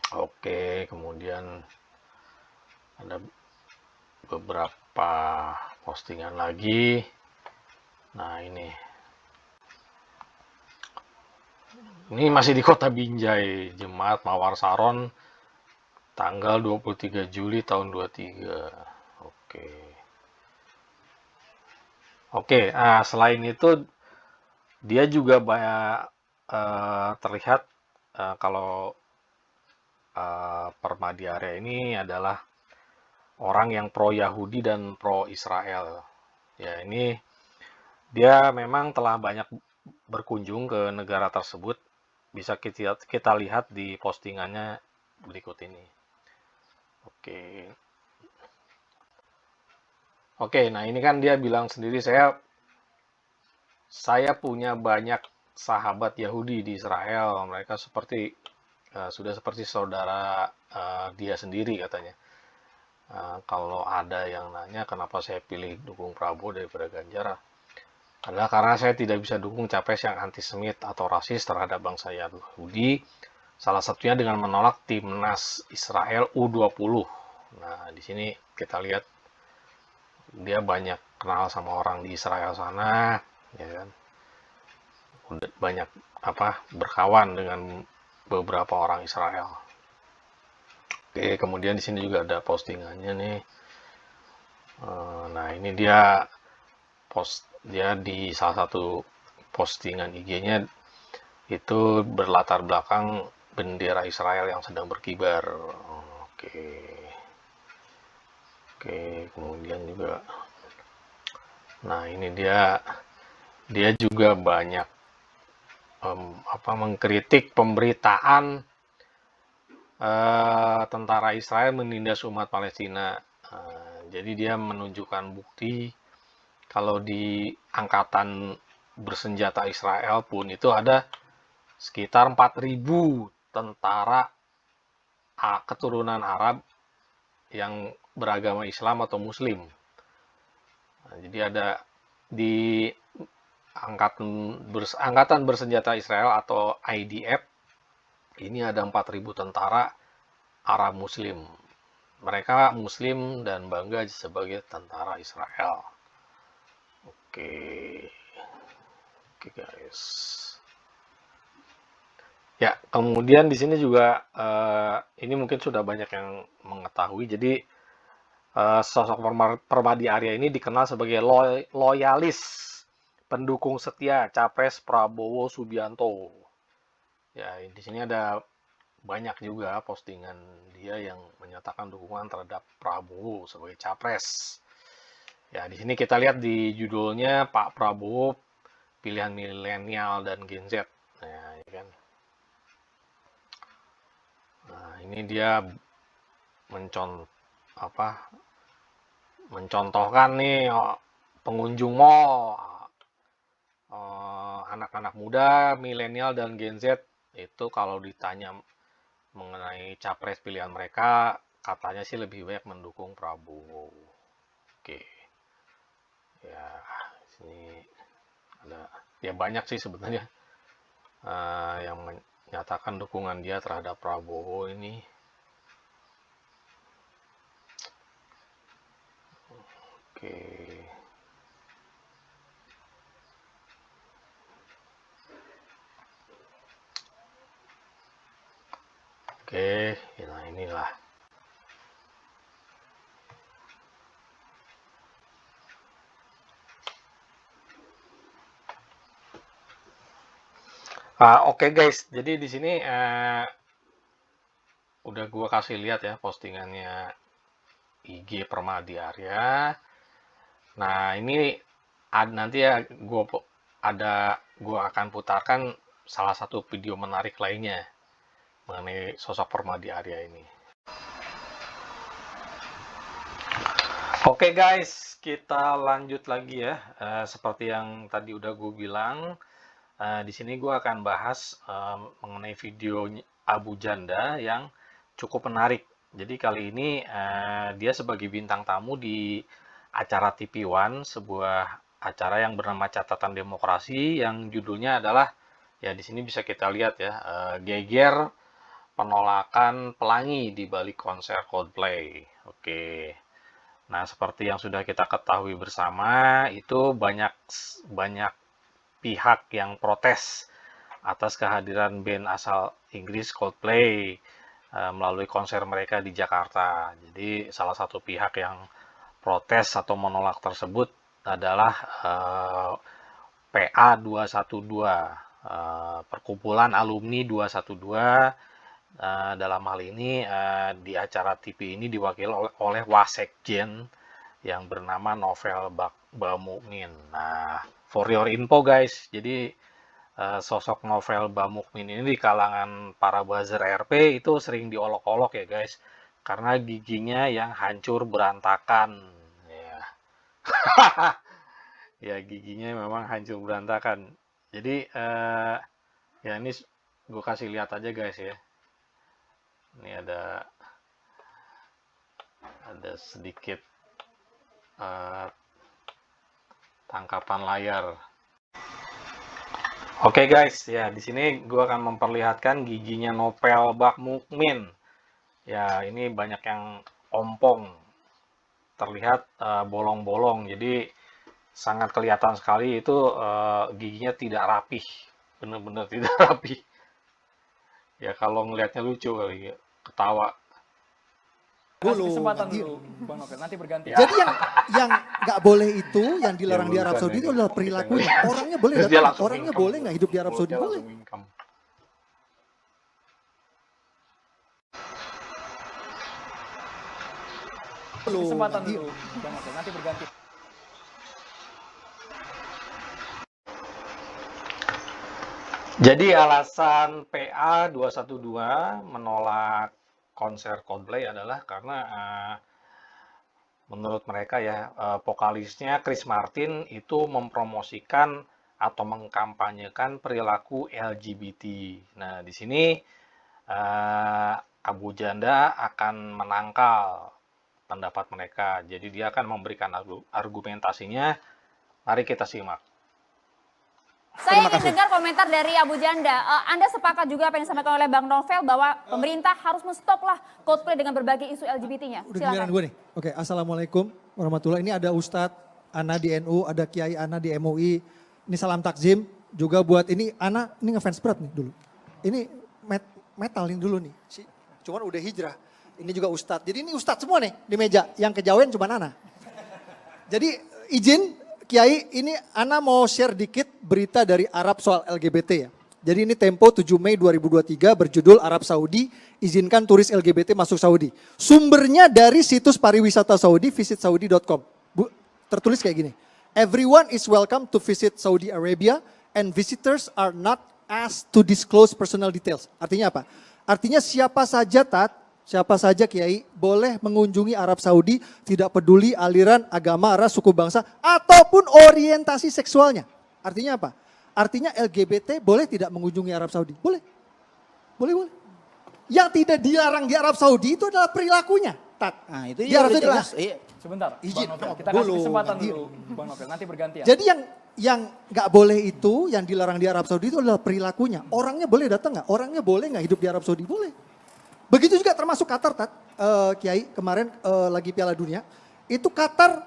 Oke, kemudian ada beberapa postingan lagi. Nah, ini masih di kota Binjai, jemaat Mawar Sharon tanggal 23 Juli tahun 23. Oke, nah selain itu dia juga banyak terlihat kalau Permadi Arya ini adalah orang yang pro Yahudi dan pro Israel. Ya, ini dia memang telah banyak berkunjung ke negara tersebut. Bisa kita lihat di postingannya berikut ini. Oke, nah ini kan dia bilang sendiri, saya punya banyak sahabat Yahudi di Israel. Mereka sudah seperti saudara dia sendiri katanya. Kalau ada yang nanya kenapa saya pilih dukung Prabowo daripada Ganjar, adalah karena saya tidak bisa dukung capres yang antisemit atau rasis terhadap bangsa Yahudi, salah satunya dengan menolak timnas Israel U20. Nah, di sini kita lihat dia banyak kenal sama orang di Israel sana, ya kan. Banyak berkawan dengan beberapa orang Israel. Oke, kemudian di sini juga ada postingannya nih. Nah, ini dia di salah satu postingan IG-nya itu berlatar belakang bendera Israel yang sedang berkibar. Oke, kemudian juga, nah ini dia juga banyak mengkritik pemberitaan tentara Israel menindas umat Palestina. Jadi dia menunjukkan bukti kalau di angkatan bersenjata Israel pun itu ada sekitar 4.000 tentara keturunan Arab yang beragama Islam atau Muslim. Nah, jadi ada di angkatan bersenjata Israel atau IDF ini ada 4.000 tentara Arab Muslim. Mereka Muslim dan bangga sebagai tentara Israel. Oke guys. Ya, kemudian di sini juga ini mungkin sudah banyak yang mengetahui. Jadi sosok Permadi Arya ini dikenal sebagai loyalis, pendukung setia Capres Prabowo Subianto. Ya, di sini ada banyak juga postingan dia yang menyatakan dukungan terhadap Prabowo sebagai Capres. Ya, di sini kita lihat di judulnya Pak Prabowo pilihan milenial dan Gen Z. Nah, ya kan. Nah, ini dia mencontohkan nih pengunjung mall, anak-anak muda, milenial dan Gen Z itu kalau ditanya mengenai capres pilihan mereka, katanya sih lebih banyak mendukung Prabowo. Oke. Ya, sini ada ya banyak sih sebenarnya yang menyatakan dukungan dia terhadap Prabowo ini. Oke. Oke, nah inilah. Oke guys, jadi di sini udah gua kasih lihat ya postingannya IG Permadi Arya. Nah ini nanti ya gua akan putarkan salah satu video menarik lainnya mengenai sosok Permadi Arya ini. Oke guys, kita lanjut lagi ya. Seperti yang tadi udah gue bilang. Di sini gue akan bahas mengenai video Abu Janda yang cukup menarik. Jadi kali ini dia sebagai bintang tamu di acara TV One, sebuah acara yang bernama Catatan Demokrasi, yang judulnya adalah, ya di sini bisa kita lihat ya, geger penolakan Pelangi di balik konser Coldplay. Oke. Nah, seperti yang sudah kita ketahui bersama, itu banyak pihak yang protes atas kehadiran band asal Inggris Coldplay melalui konser mereka di Jakarta. Jadi salah satu pihak yang protes atau menolak tersebut adalah PA 212, Perkumpulan Alumni 212. Dalam hal ini di acara TV ini diwakili oleh Wasekjen yang bernama Novel Bamukmin. Nah, for your info guys, jadi sosok Novel Bamukmin ini di kalangan para buzzer RP itu sering diolok-olok ya guys, karena giginya yang hancur berantakan. Ya, ya giginya memang hancur berantakan. Jadi ya ini gue kasih lihat aja guys ya. Ini ada sedikit tangkapan layar. Oke guys, ya di sini gue akan memperlihatkan giginya Novel Bamukmin. Ya ini banyak yang ompong, terlihat bolong-bolong. Jadi sangat kelihatan sekali itu giginya tidak rapih, benar-benar tidak rapih. Ya kalau ngelihatnya lucu kali, ketawa. Kasih kesempatan dulu, Bang Novel, nanti berganti. Jadi yang nggak boleh itu, yang dilarang di Arab Saudi itu adalah perilakunya. Orangnya boleh datang, orangnya boleh nggak hidup di Arab Saudi? Boleh. Kasih kesempatan dulu, Bang Novel, nanti berganti. Jadi alasan PA 212 menolak konser Coldplay adalah karena menurut mereka ya vokalisnya Chris Martin itu mempromosikan atau mengkampanyekan perilaku LGBT. Nah, di sini Abu Janda akan menangkal pendapat mereka. Jadi dia akan memberikan argumentasinya. Mari kita simak. Saya ingin dengar komentar dari Abu Janda. Anda sepakat juga apa yang disampaikan oleh Bang Novel bahwa pemerintah harus menstoplah Coldplay dengan berbagai isu LGBT-nya. Udah giliran gue nih. Oke, Assalamualaikum warahmatullahi. Ini ada Ustadz Ana di NU, ada Kiai Ana di MUI. Ini salam takzim juga buat ini Ana, ini ngefans berat nih dulu. Ini metal ini dulu nih. Cuman udah hijrah. Ini juga Ustadz. Jadi ini Ustadz semua nih di meja. Yang kejawen cuma Ana. Jadi izin Kiai, ini Ana mau share dikit berita dari Arab soal LGBT ya. Jadi ini Tempo 7 Mei 2023 berjudul Arab Saudi izinkan turis LGBT masuk Saudi. Sumbernya dari situs pariwisata Saudi, visitsaudi.com. Bu, tertulis kayak gini. Everyone is welcome to visit Saudi Arabia and visitors are not asked to disclose personal details. Artinya apa? Artinya siapa saja siapa saja Kiai boleh mengunjungi Arab Saudi, tidak peduli aliran, agama, ras, suku bangsa, ataupun orientasi seksualnya. Artinya apa? Artinya LGBT boleh tidak mengunjungi Arab Saudi? Boleh. Boleh. Yang tidak dilarang di Arab Saudi itu adalah perilakunya. Nah, itu Di Arab Saudi jelas. Iya. Sebentar, Izin, Bang Novel. Kita dulu, kasih kesempatan nanti. dulu, Bang Novel. Nanti bergantian. Jadi yang nggak boleh itu, yang dilarang di Arab Saudi itu adalah perilakunya. Orangnya boleh datang nggak? Orangnya boleh nggak hidup di Arab Saudi? Boleh. Begitu juga termasuk Qatar, Kiai, kemarin lagi Piala Dunia. Itu Qatar,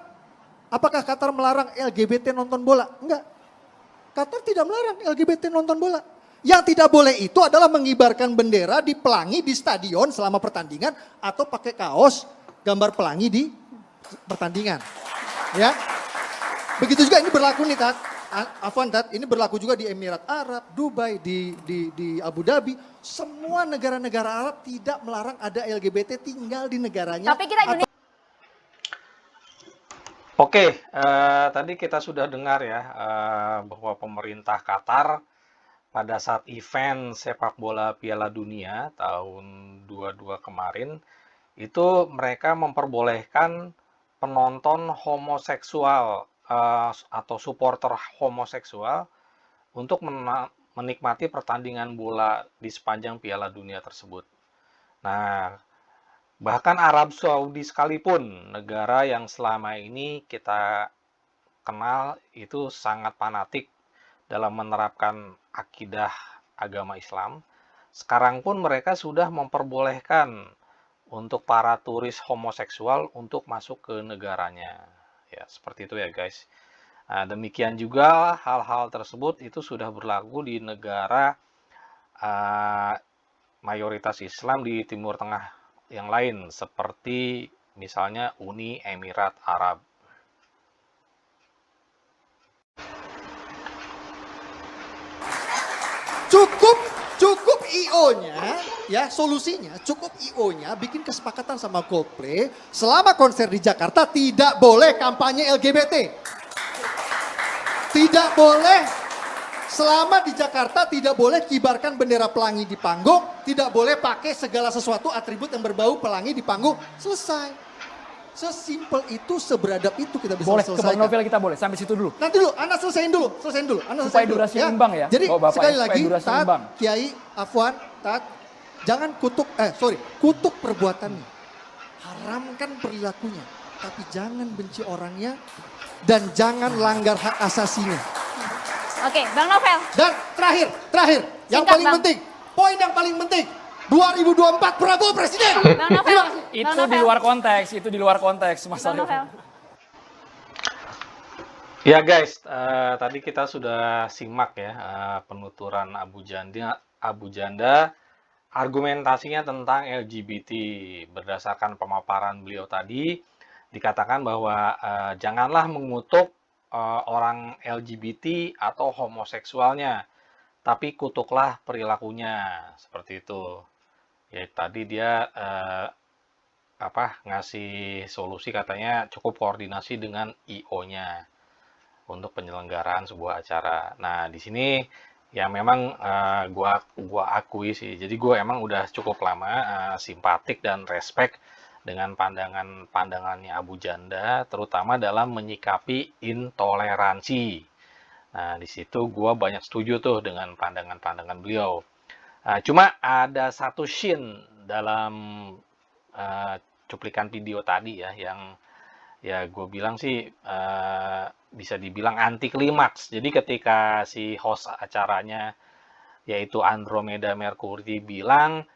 apakah Qatar melarang LGBT nonton bola? Enggak. Qatar tidak melarang LGBT nonton bola. Yang tidak boleh itu adalah mengibarkan bendera di pelangi di stadion selama pertandingan atau pakai kaos gambar pelangi di pertandingan. Ya. Begitu juga ini berlaku nih Tat. Afwan Tat, ini berlaku juga di Emirat Arab, Dubai, di Abu Dhabi. Semua negara-negara Arab tidak melarang ada LGBT tinggal di negaranya. Tapi kita Indonesia Oke, tadi kita sudah dengar ya bahwa pemerintah Qatar pada saat event sepak bola Piala Dunia tahun 22 kemarin itu mereka memperbolehkan penonton homoseksual atau supporter homoseksual untuk menikmati pertandingan bola di sepanjang Piala Dunia tersebut. Nah, bahkan Arab Saudi sekalipun, negara yang selama ini kita kenal itu sangat fanatik dalam menerapkan akidah agama Islam, sekarang pun mereka sudah memperbolehkan untuk para turis homoseksual untuk masuk ke negaranya. Ya, seperti itu ya guys. Nah, demikian juga hal-hal tersebut itu sudah berlaku di negara mayoritas Islam di Timur Tengah yang lain, seperti misalnya Uni Emirat Arab. Cukup IO-nya, ya solusinya cukup IO-nya bikin kesepakatan sama Coldplay selama konser di Jakarta tidak boleh kampanye LGBT. Tidak boleh, selama di Jakarta tidak boleh kibarkan bendera pelangi di panggung, tidak boleh pakai segala sesuatu atribut yang berbau pelangi di panggung, selesai. Sesimpel itu, seberadab itu kita bisa boleh, selesaikan. ke Bang Novel kita boleh, sampai situ dulu. Nanti dulu, Anda selesaiin dulu. Supaya durasi imbang ya. Jadi Bapak, sekali supaya lagi, durasi Tat, imbang. Kiai, Afwan, Tat, jangan kutuk perbuatannya. Haramkan perilakunya, tapi jangan benci orangnya dan jangan langgar hak asasinya. Oke, Bang Novel. Dan terakhir, yang Singkat, paling Bang. penting, poin yang paling penting, 2024 Prabowo Presiden. Bang Novel. Itu Bang di Novel. luar konteks, Mas Bang Arif. Novel. Ya guys, tadi kita sudah simak ya penuturan Abu Janda, argumentasinya tentang LGBT. Berdasarkan pemaparan beliau tadi, dikatakan bahwa janganlah mengutuk orang LGBT atau homoseksualnya, tapi kutuklah perilakunya, seperti itu. Ya tadi dia ngasih solusi, katanya cukup koordinasi dengan IO-nya untuk penyelenggaraan sebuah acara. Nah, di sini ya memang gua akui sih. Jadi gua emang udah cukup lama simpatik dan respect dengan pandangannya Abu Janda, terutama dalam menyikapi intoleransi. Nah, di situ gua banyak setuju tuh dengan pandangan-pandangan beliau. Cuma ada satu scene dalam cuplikan video tadi ya, yang ya gue bilang sih bisa dibilang anti klimaks. Jadi ketika si host acaranya yaitu Andromeda Mercury bilang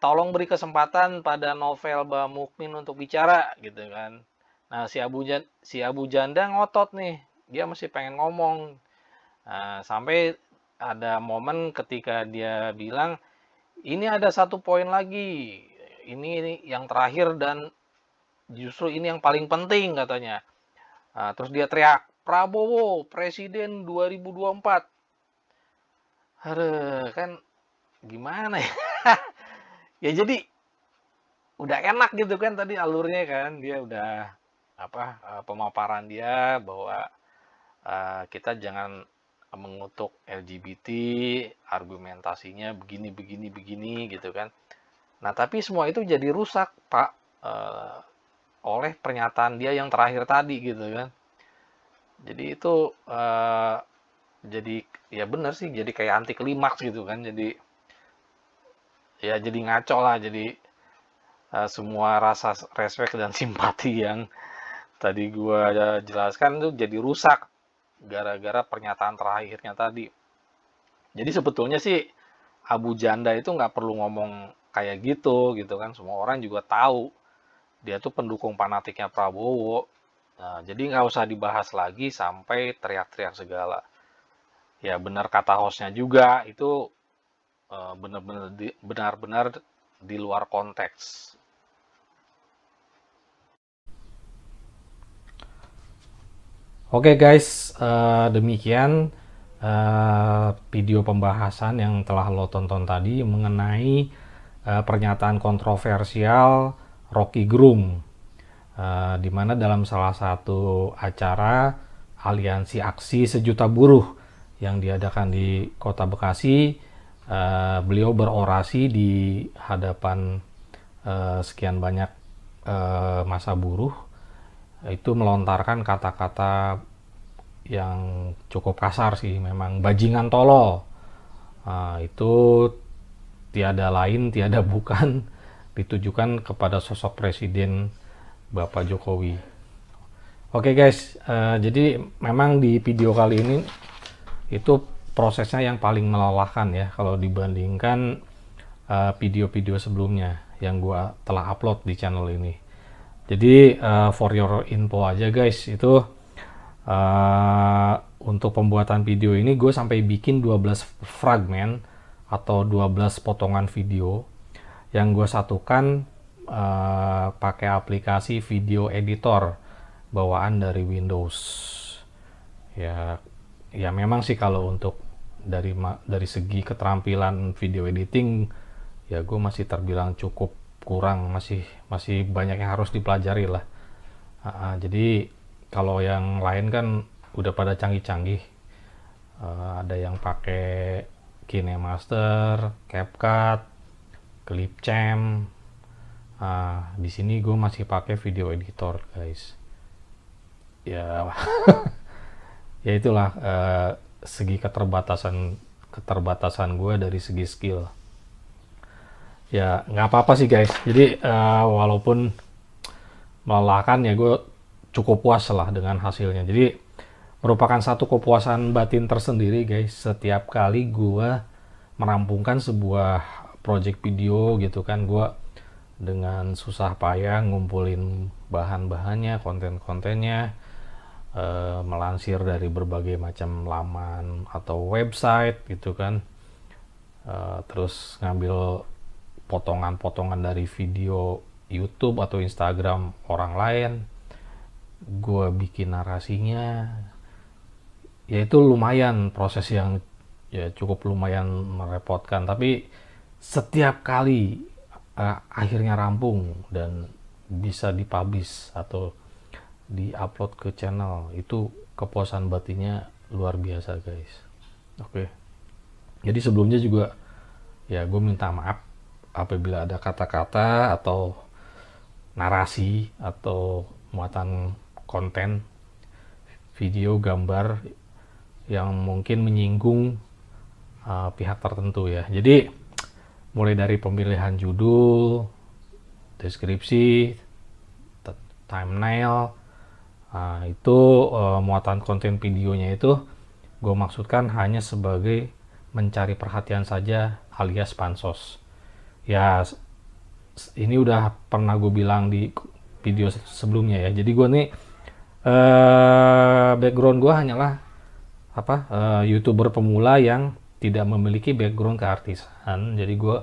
tolong beri kesempatan pada Novel Bamukmin untuk bicara gitu kan. Nah si Abu Janda ngotot nih, dia masih pengen ngomong. Sampai ada momen ketika dia bilang ini ada satu poin lagi, ini yang terakhir dan justru ini yang paling penting katanya. Terus dia teriak, Prabowo Presiden 2024. Aduh, kan gimana ya? Ya jadi udah enak gitu kan tadi alurnya kan, dia udah pemaparan dia bahwa kita jangan mengutuk LGBT, argumentasinya begini gitu kan. Nah, tapi semua itu jadi rusak, Pak, oleh pernyataan dia yang terakhir tadi gitu kan. Jadi itu jadi ya bener sih, jadi kayak anti klimaks gitu kan. Jadi ya jadi ngaco lah, jadi semua rasa respect dan simpati yang tadi gua jelaskan itu jadi rusak gara-gara pernyataan terakhirnya tadi. Jadi sebetulnya sih Abu Janda itu nggak perlu ngomong kayak gitu kan. Semua orang juga tahu dia tuh pendukung fanatiknya Prabowo. Nah, jadi nggak usah dibahas lagi sampai teriak-teriak segala. Ya benar kata hostnya juga, itu benar-benar di luar konteks. Oke guys, demikian video pembahasan yang telah lo tonton tadi mengenai pernyataan kontroversial Rocky Gerung, di mana dalam salah satu acara aliansi aksi sejuta buruh yang diadakan di Kota Bekasi, beliau berorasi di hadapan sekian banyak massa buruh, itu melontarkan kata-kata yang cukup kasar sih, memang bajingan tolol. Itu tiada lain tiada bukan ditujukan kepada sosok Presiden Bapak Jokowi. Oke guys, jadi memang di video kali ini itu prosesnya yang paling melelahkan ya kalau dibandingkan video-video sebelumnya yang gua telah upload di channel ini. Jadi for your info aja guys, itu untuk pembuatan video ini gue sampai bikin 12 fragmen atau 12 potongan video yang gue satukan pakai aplikasi video editor bawaan dari Windows. Ya memang sih kalau untuk dari segi keterampilan video editing ya gue masih terbilang cukup kurang, masih banyak yang harus dipelajari lah. Jadi kalau yang lain kan udah pada canggih-canggih, ada yang pakai KineMaster, CapCut, Clipchamp. Di sini gue masih pakai video editor guys. Ya ya itulah segi keterbatasan gue dari segi skill. Ya nggak apa-apa sih guys, jadi walaupun melelahkan ya gue cukup puas lah dengan hasilnya. Jadi merupakan satu kepuasan batin tersendiri guys setiap kali gue merampungkan sebuah project video gitu kan. Gue dengan susah payah ngumpulin bahan-bahannya, konten-kontennya, melansir dari berbagai macam laman atau website gitu kan, terus ngambil potongan-potongan dari video YouTube atau Instagram orang lain, gue bikin narasinya. Ya itu lumayan proses yang ya cukup lumayan merepotkan, tapi setiap kali akhirnya rampung dan bisa dipublish atau diupload ke channel, itu kepuasan batinnya luar biasa guys. Oke. Jadi sebelumnya juga ya gue minta maaf apabila ada kata-kata atau narasi atau muatan konten video gambar yang mungkin menyinggung pihak tertentu ya. Jadi mulai dari pemilihan judul, deskripsi, thumbnail, itu muatan konten videonya itu gue maksudkan hanya sebagai mencari perhatian saja alias pansos. Ya ini udah pernah gue bilang di video sebelumnya ya. Jadi gue nih background gue hanyalah YouTuber pemula yang tidak memiliki background keartisan. Jadi gue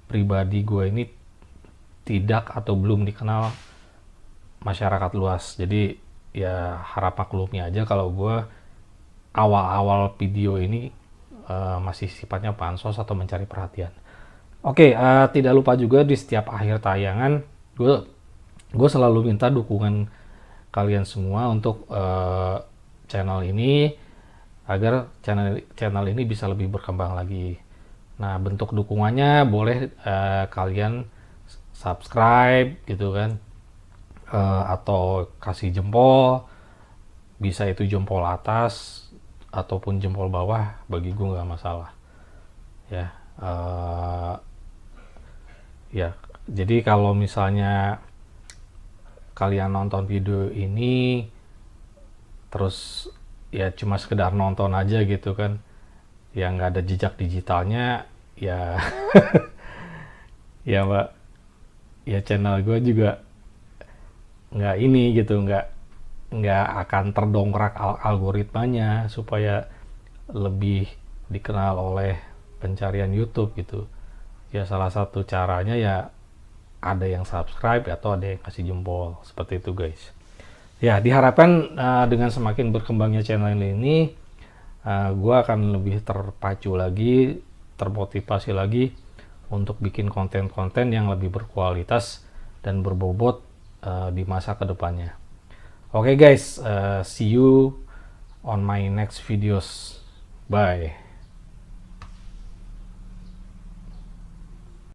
pribadi gue ini tidak atau belum dikenal masyarakat luas. Jadi ya harap maklumi aja kalau gue awal-awal video ini masih sifatnya pansos atau mencari perhatian. Oke, tidak lupa juga di setiap akhir tayangan gue selalu minta dukungan kalian semua untuk channel ini, agar channel ini bisa lebih berkembang lagi. Nah, bentuk dukungannya boleh kalian subscribe gitu kan, atau kasih jempol, bisa itu jempol atas ataupun jempol bawah, bagi gue nggak masalah ya. Ya, jadi kalau misalnya kalian nonton video ini terus ya cuma sekedar nonton aja gitu kan, yang nggak ada jejak digitalnya, ya ya mbak, ya channel gue juga nggak ini gitu, nggak akan terdongkrak algoritmanya supaya lebih dikenal oleh pencarian YouTube gitu. Ya salah satu caranya ya ada yang subscribe atau ada yang kasih jempol, seperti itu guys. Ya diharapkan dengan semakin berkembangnya channel ini, gue akan lebih terpacu lagi, termotivasi lagi untuk bikin konten-konten yang lebih berkualitas dan berbobot di masa kedepannya. Oke guys, see you on my next videos. Bye.